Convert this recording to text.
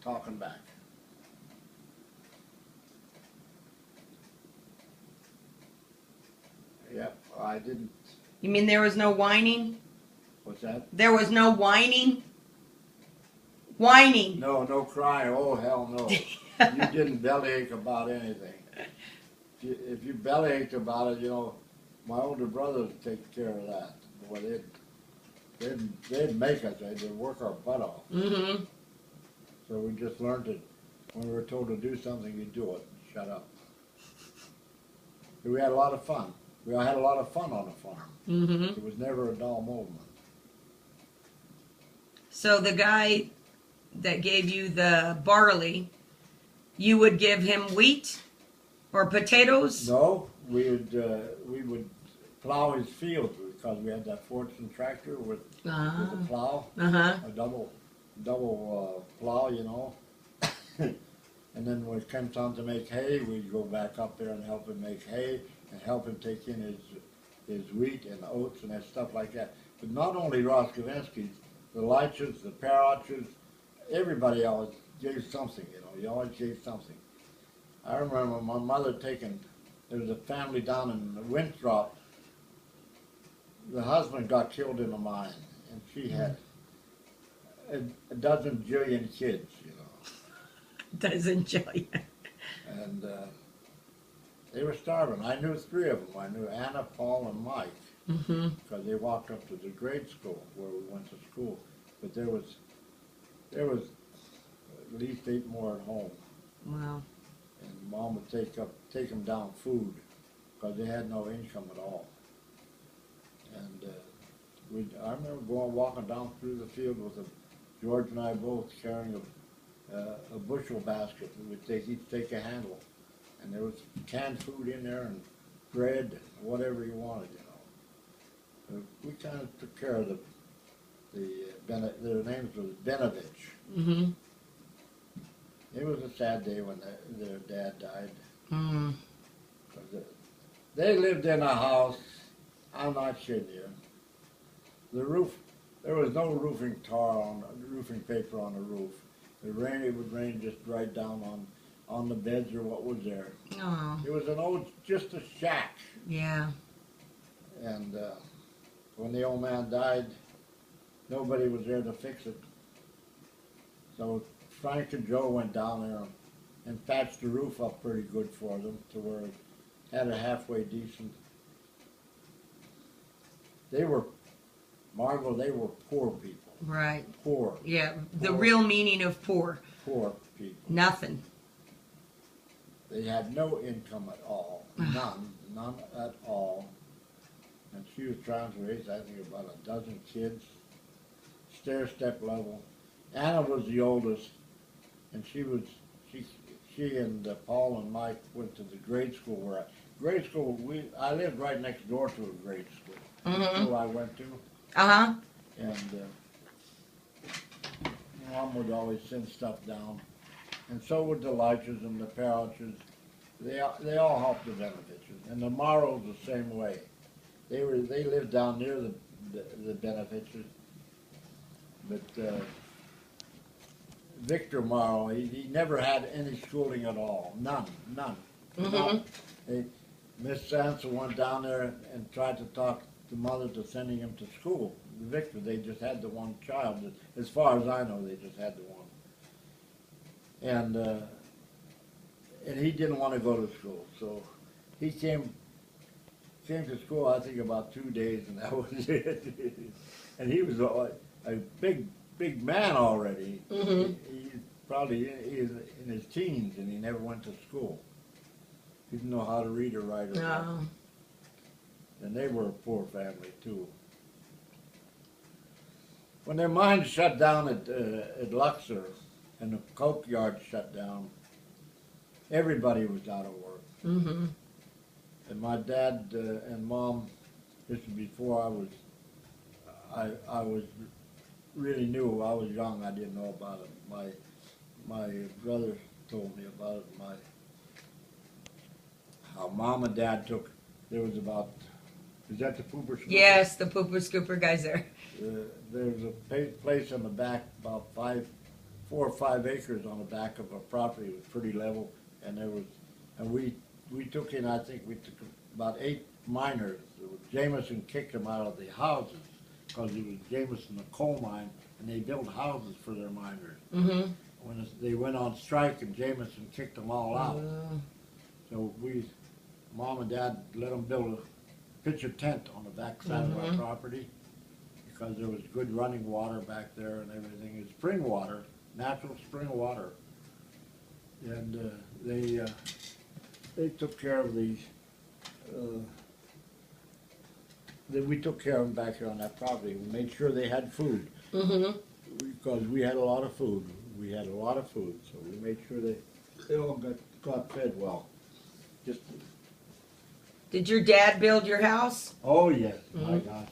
talking back. Yep, I didn't. You mean there was no whining? What's that? There was no whining? Whining. No, no crying. Oh, hell no. You didn't bellyache about anything. If you bellyached about it, you know, my older brother would take care of that. Boy, they'd make us. They'd work our butt off. Mm-hmm. So we just learned it. When we were told to do something, you do it. Shut up. We had a lot of fun. We had a lot of fun on the farm. Mm-hmm. It was never a dull moment. So the guy that gave you the barley, you would give him wheat or potatoes? No, we would plow his fields because we had that Fortune tractor with a plow, Uh-huh. a double plow, you know. And then when it came time to make hay, we'd go back up there and help him make hay and help him take in his wheat and oats and that stuff like that. But not only Roskovinsky's, the Leiches, the Paroches, everybody always gave something, you know. You always gave something. I remember my mother there was a family down in Winthrop. The husband got killed in a mine, and she had a dozen jillion kids, you know. Doesn't jillion. And they were starving. I knew three of them. I knew Anna, Paul, and Mike, Mm-hmm. because they walked up to the grade school where we went to school. But there was at least 8 more at home. Wow. And Mom would take them down food because they had no income at all. And I remember walking down through the field with George and I both carrying a bushel basket. We'd each take a handle, and there was canned food in there and bread and whatever you wanted, you know. We kind of took care of their names was Benovich. Mm-hmm. It was a sad day when their dad died. Mm. They lived in a house, I'm not kidding you. The roof, there was no roofing paper on the roof. It would rain just right down on the beds or what was there. Oh. It was just a shack. Yeah. And when the old man died, nobody was there to fix it. So Frank and Joe went down there and patched the roof up pretty good for them to where it had a halfway decent. They were, Margot, they were poor people. Right. Poor. Yeah. The Poor. real meaning of poor. Poor people. Nothing. They had no income at all. None at all. And she was trying to raise, I think, about a dozen kids, stair-step level. Anna was the oldest, and she and Paul and Mike went to the grade school I lived right next door to a grade school. Mm-hmm. The school I went to. Uh-huh. And Mom would always send stuff down. And so would the Leiches and the Paroches. They all helped the Beneficiaries. And the Morrows the same way. They lived down near the Beneficiaries. But Victor Morrow, he never had any schooling at all. None. Mm-hmm. Miss Sansa went down there and tried to talk the mother to sending him to school. Victor, they just had the one child. As far as I know, they just had the one. And he didn't want to go to school, so he came to school, I think, about 2 days, and that was it. And he was a big man already. Mm-hmm. He is in his teens, and he never went to school. He didn't know how to read or write or write. And they were a poor family too. When their mine shut down at Luxor and the coke yard shut down, everybody was out of work. Mm-hmm. And my dad and Mom, this was before I was really new. I was young. I didn't know about it. My brother told me about it. How Mom and Dad took. There was about. Is that the pooper scooper? Yes, the pooper scooper guys there. There was a place in the back about 4 or 5 acres on the back of a property. It was pretty level, and we took in, I think we took about 8 miners. Jameson kicked them out of the houses because it was Jameson, a coal mine, and they built houses for their miners. Mm-hmm. When they went on strike, and Jameson kicked them all out. So Mom and Dad let them build a pitcher tent on the back side of our property because there was good running water back there and everything. It's spring water, natural spring water. And they took care of the, we took care of them back here on that property. We made sure they had food. Mm-hmm. Because we had a lot of food. We had a lot of food, so we made sure they all got fed well. Just Did your dad build your house? oh yes, my gosh,